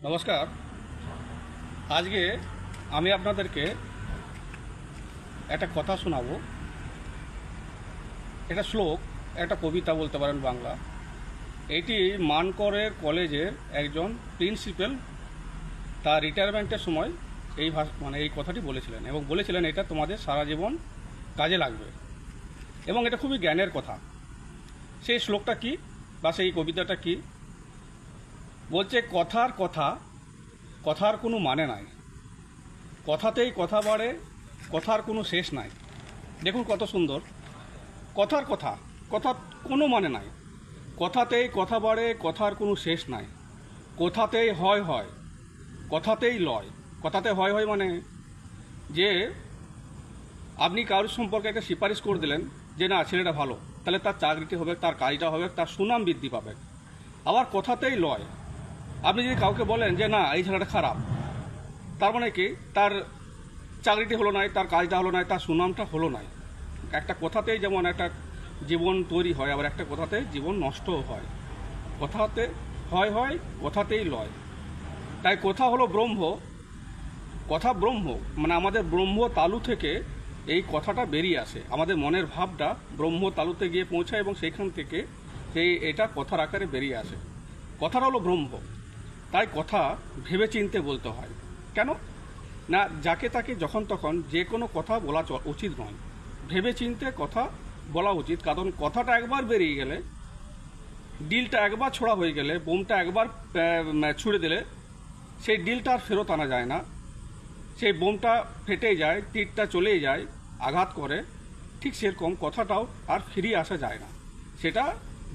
নমস্কার। আজকে আমি আপনাদেরকে একটা কথা শোনাবো। এটা শ্লোক, একটা কবিতা বলতে পারেন বাংলা। এটি মানকরের কলেজের একজন প্রিন্সিপাল তার রিটায়ারমেন্টের সময় এই কথাটি বলেছিলেন এবং বলেছিলেন এটা তোমাদের সারা জীবন কাজে লাগবে এবং এটা খুবই জ্ঞানের কথা। সেই শ্লোকটা কি বা সেই কবিতাটা কি বলছে? কথার কথা, কথার কোনো মানে নাই, কথাতেই কথা বাড়ে, কথার কোনো শেষ নাই। দেখুন কত সুন্দর। কথার কথা, কথার কোনো মানে নাই, কথাতেই কথা বাড়ে, কথার কোনো শেষ নাই, কথাতেই হয় হয়, কথাতেই লয়। কথাতে হয় হয় মানে যে আপনি কারোর সম্পর্কে একটা সুপারিশ করে দিলেন যে না ছেলেটা ভালো, তাহলে তার চাকরিটি হবে, তার কাজটা হবে, তার সুনাম বৃদ্ধি পাবে। আবার কথাতেই লয়, আপনি যদি কাউকে বলেন যে না এই ছেলেটা খারাপ, তার মানে কি তার চাকরিটি হলো নাই, তার কাজটা হলো নাই, তার সুনামটা হলো নাই। একটা কথাতেই যেমন একটা জীবন তৈরি হয়, আবার একটা কথাতেই জীবন নষ্টও হয়। কথাতে হয় হয়, কথাতেই লয়। তাই কথা হলো ব্রহ্ম, কথা ব্রহ্ম, মানে আমাদের ব্রহ্ম তালু থেকে এই কথাটা বেরিয়ে আসে, আমাদের মনের ভাবটা ব্রহ্ম তালুতে গিয়ে পৌঁছায় এবং সেইখান থেকে এটা কথার আকারে বেরিয়ে আসে। কথাটা হলো ব্রহ্ম। তাই কথা ভেবে চিনতে বলতে হয়। কেন না, যাকে তাকে যখন তখন যে কোনো কথা বলা উচিত নয়, ভেবে চিনতে কথা বলা উচিত। কারণ কথাটা একবার বেরিয়ে গেলে, ডিলটা একবার ছোড়া হয়ে গেলে, বোমটা একবার ছুড়ে দিলে সেই ডিলটা আর ফেরত আনা যায় না। সেই বোমটা ফেটে যায়, তীরটা চলেই যায়, আঘাত করে। ঠিক সেরকম কথাটাও আর ফিরিয়ে আসা যায় না। সেটা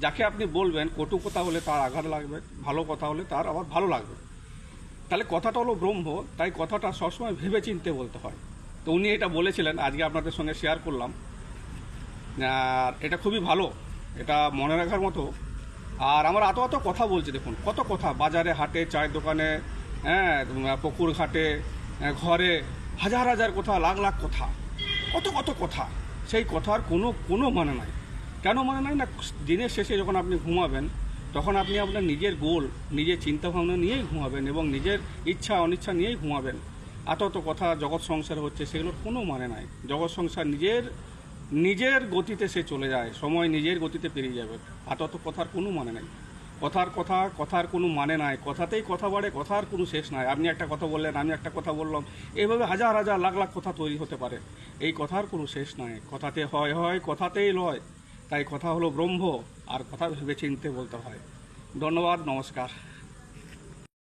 যাকে আপনি বলবেন, কটু কথা হলে তার আঘাত লাগবে, ভালো কথা হলে তার আবার ভালো লাগবে। তাহলে কথাটা হলো ব্রহ্ম, তাই কথাটা সবসময় ভেবে চিনতে বলতে হয়। তো উনি এটা বলেছিলেন, আজকে আপনাদের সঙ্গে শেয়ার করলাম। আর এটা খুবই ভালো, এটা মনে রাখার মতো। আর আমার এত কথা বলছে, দেখুন কত কথা, বাজারে হাটে, চায়ের দোকানে, হ্যাঁ, পুকুর ঘাটে, ঘরে, হাজার হাজার কথা, লাখ লাখ কথা, কত কত কথা। সেই কথার কোনো কোনো মানে নাই। কেন মানে নাই না, দিনের শেষে যখন আপনি ঘুমাবেন তখন আপনি আপনার নিজের গোল, নিজের চিন্তাভাবনা নিয়েই ঘুমাবেন এবং নিজের ইচ্ছা অনিচ্ছা নিয়েই ঘুমাবেন। এত কথা জগৎ সংসার হচ্ছে, সেগুলোর কোনো মানে নাই। জগৎ সংসার নিজের নিজের গতিতে সে চলে যায়, সময় নিজের গতিতে পেরিয়ে যাবে। এত কথার কোনো মানে নাই। কথার কথা, কথার কোনো মানে নাই, কথাতেই কথা বাড়ে, কথার কোনো শেষ নাই। আপনি একটা কথা বললেন, আমি একটা কথা বললাম, এইভাবে হাজার হাজার লাখ লাখ কথা তৈরি হতে পারে। এই কথার কোনো শেষ নাই। কথাতে হয় হয়, কথাতেই লয়। তাই কথা হলো ব্রহ্ম, আর কথা ভেবে চিনতে বলতে হয়। ধন্যবাদ, নমস্কার।